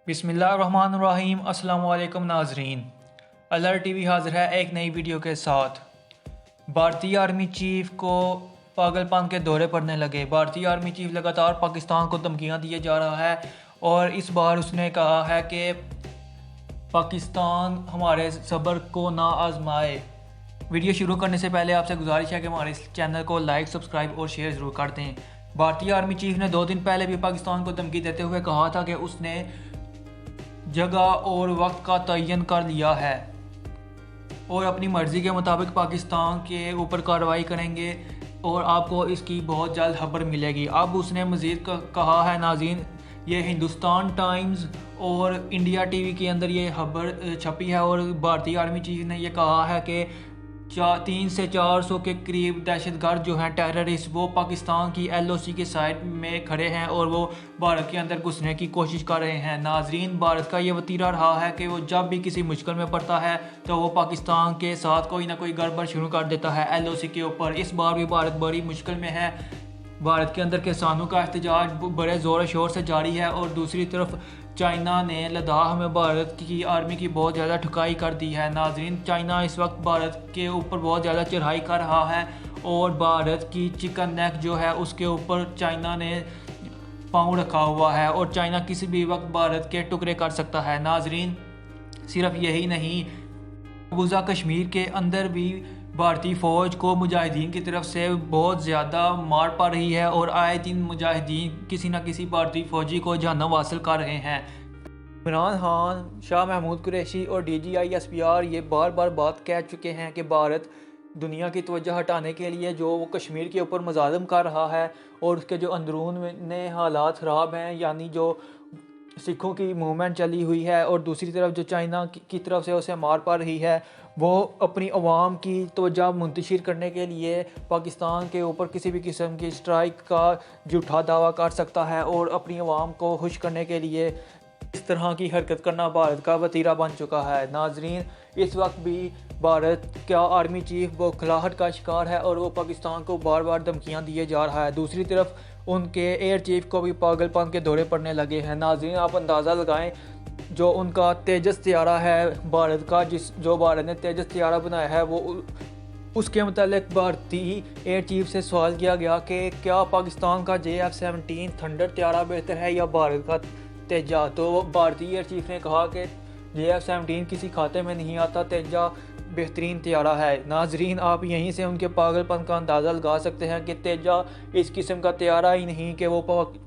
बिस्मिल्लाहिर्रहमानिर्रहीम। अस्सलाम वालेकुम नाजरीन, अलर्ट टीवी हाजिर है एक नई वीडियो के साथ। भारतीय आर्मी चीफ को पागलपन के दौरे पड़ने लगे। भारतीय आर्मी चीफ लगातार पाकिस्तान को धमकियां दिए जा रहा है और इस बार उसने कहा है कि पाकिस्तान हमारे सब्र को ना आजमाए। वीडियो शुरू करने से पहले आपसे गुजारिश है कि हमारे इस चैनल को लाइक, सब्सक्राइब और शेयर ज़रूर कर दें। भारतीय आर्मी चीफ ने 2 दिन पहले भी पाकिस्तान को धमकी देते हुए कहा था कि उसने जगह और वक्त का तयन कर लिया है और अपनी मर्ज़ी के मुताबिक पाकिस्तान के ऊपर कार्रवाई करेंगे और आपको इसकी बहुत जल्द खबर मिलेगी। अब उसने मज़ीद कहा है नाज़रीन, ये हिंदुस्तान टाइम्स और इंडिया टीवी के अंदर ये खबर छपी है और भारतीय आर्मी चीफ ने ये कहा है कि 300 से 400 के करीब दहशतगर्द जो हैं टेररिस्ट, वो पाकिस्तान की LOC के साइड में खड़े हैं और वो भारत के अंदर घुसने की कोशिश कर रहे हैं। नाजरीन, भारत का ये वतीरा रहा है कि वो जब भी किसी मुश्किल में पड़ता है तो वो पाकिस्तान के साथ कोई ना कोई गड़बड़ शुरू कर देता है LOC के ऊपर। इस बार भी भारत बड़ी मुश्किल में है। भारत के अंदर किसानों का एहतजाज बड़े ज़ोर शोर से जारी है और दूसरी तरफ चाइना ने लद्दाख में भारत की आर्मी की बहुत ज़्यादा ठुकाई कर दी है। नाजरीन, चाइना इस वक्त भारत के ऊपर बहुत ज़्यादा चढ़ाई कर रहा है और भारत की चिकन नेक जो है उसके ऊपर चाइना ने पाँव रखा हुआ है और चाइना किसी भी वक्त भारत के टुकड़े कर सकता है। नाजरीन, सिर्फ यही नहीं, मकबूजा कश्मीर के अंदर भी भारतीय फ़ौज को मुजाहिदीन की तरफ से बहुत ज़्यादा मार पड़ रही है और आए दिन मुजाहिदीन किसी न किसी भारतीय फ़ौजी को जहन्नम हासिल कर रहे हैं। इमरान खान, शाह महमूद कुरैशी और DGI SPR ये बार बार बात कह चुके हैं कि भारत दुनिया की तवज्जो हटाने के लिए जो वो कश्मीर के ऊपर मज़ालिम कर रहा है और उसके जो अंदरून में हालात ख़राब हैं, यानी जो सिखों की मूवमेंट चली हुई है और दूसरी तरफ जो चाइना की तरफ से उसे मार पड़ रही है, वो अपनी अवाम की तवज्जो मुंतशिर करने के लिए पाकिस्तान के ऊपर किसी भी किस्म की स्ट्राइक का झूठा दावा कर सकता है और अपनी अवाम को खुश करने के लिए इस तरह की हरकत करना भारत का वतीरा बन चुका है। नाजरीन, इस वक्त भी भारत का आर्मी चीफ बौखलाहट का शिकार है और वो पाकिस्तान को बार बार धमकियां दिए जा रहा है। दूसरी तरफ उनके एयर चीफ को भी पागलपन के दौरे पड़ने लगे हैं। नाजरीन, आप अंदाज़ा लगाएं, जो उनका तेजस तैयारा है भारत का, जो भारत ने तेजस तैयारा बनाया है, वो उसके मतलब भारतीय एयर चीफ से सवाल किया गया कि क्या पाकिस्तान का JF-17 थंडर तैयारा बेहतर है या भारत का तेजा। तो भारतीय एयर चीफ ने कहा कि JF-17 किसी खाते में नहीं आता, तेजा बेहतरीन तैयारा है। नाजरीन, आप यहीं से उनके पागलपन का अंदाज़ा लगा सकते हैं कि तेजा इस किस्म का तैयारा ही नहीं कि वो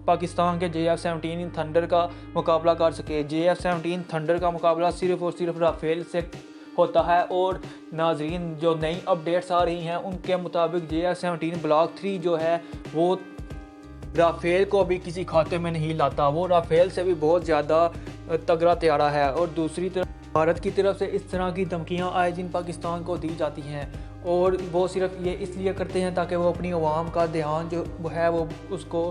पाकिस्तान के JF-17 थंडर का मुकाबला कर सके। JF-17 थंडर का मुकाबला सिर्फ़ और सिर्फ राफेल से होता है और नाजरीन, जो नई अपडेट्स आ रही हैं उनके मुताबिक JF-17 ब्लॉक 3 जो है वो राफेल को भी किसी खाते में नहीं लाता, वो राफेल से भी बहुत ज़्यादा तगड़ा तैयारा है। और दूसरी तरफ भारत की तरफ से इस तरह की धमकियां आए दिन पाकिस्तान को दी जाती हैं और वो सिर्फ ये इसलिए करते हैं ताकि वो अपनी अवाम का ध्यान जो है वो उसको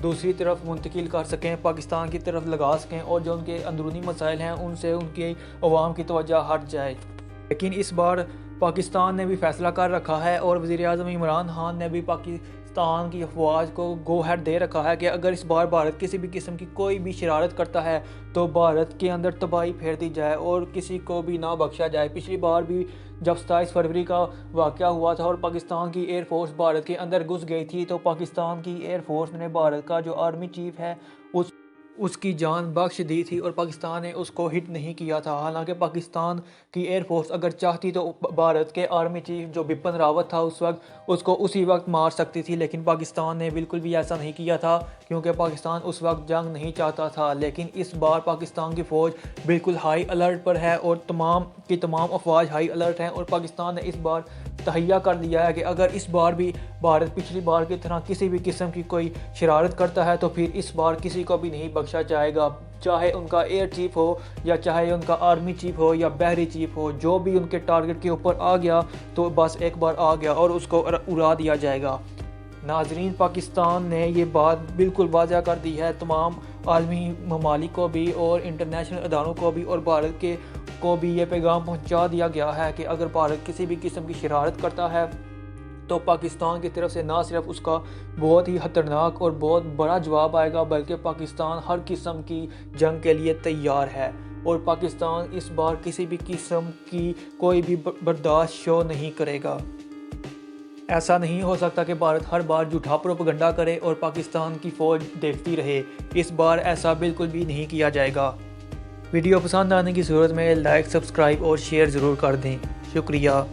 दूसरी तरफ मुंतकिल कर सकें, पाकिस्तान की तरफ लगा सकें और जो उनके अंदरूनी मसाइल हैं उनसे उनकी अवाम की तवज्जो हट जाए। लेकिन इस बार पाकिस्तान ने भी फ़ैसला कर रखा है और वज़ीर-ए-आज़म इमरान खान ने भी पाकिस्तान की अफवाज को गो हेड दे रखा है कि अगर इस बार भारत किसी भी किस्म की कोई भी शरारत करता है तो भारत के अंदर तबाही फेर दी जाए और किसी को भी ना बख्शा जाए। पिछली बार भी जब 27 फरवरी का वाक़या हुआ था और पाकिस्तान की एयरफोर्स भारत के अंदर घुस गई थी, तो पाकिस्तान की एयरफोर्स ने भारत का जो आर्मी चीफ है उसकी जान बख्श दी थी और पाकिस्तान ने उसको हिट नहीं किया था। हालांकि पाकिस्तान की एयरफोर्स अगर चाहती तो भारत के आर्मी चीफ जो बिपिन रावत था उस वक्त उसको उसी वक्त मार सकती थी, लेकिन पाकिस्तान ने बिल्कुल भी ऐसा नहीं किया था क्योंकि पाकिस्तान उस वक्त जंग नहीं चाहता था। लेकिन इस बार पाकिस्तान की फ़ौज बिल्कुल हाई अलर्ट पर है और तमाम की तमाम अफवाज हाई अलर्ट हैं और पाकिस्तान ने इस बार तहैया कर लिया है कि अगर इस बार भी भारत पिछली बार की तरह किसी भी किस्म की कोई शरारत करता है तो फिर इस बार किसी को भी नहीं बख्शा जाएगा, चाहे उनका एयर चीफ हो या चाहे उनका आर्मी चीफ हो या बहरी चीफ हो। जो भी उनके टारगेट के ऊपर आ गया तो बस एक बार आ गया और उसको उड़ा दिया जाएगा। नाजरीन, पाकिस्तान ने ये बात बिल्कुल वाज़ह कर दी है तमाम आलमी ममालिक को भी और इंटरनेशनल अदारों को भी और भारत को भी ये पैगाम पहुंचा दिया गया है कि अगर भारत किसी भी किस्म की शरारत करता है तो पाकिस्तान की तरफ से ना सिर्फ उसका बहुत ही खतरनाक और बहुत बड़ा जवाब आएगा, बल्कि पाकिस्तान हर किस्म की जंग के लिए तैयार है। और पाकिस्तान इस बार किसी भी किस्म की कोई भी बर्दाश्त शो नहीं करेगा। ऐसा नहीं हो सकता कि भारत हर बार झूठा प्रोपेगेंडा करे और पाकिस्तान की फ़ौज देखती रहे। इस बार ऐसा बिल्कुल भी नहीं किया जाएगा। वीडियो पसंद आने की सूरत में लाइक, सब्सक्राइब और शेयर ज़रूर कर दें। शुक्रिया।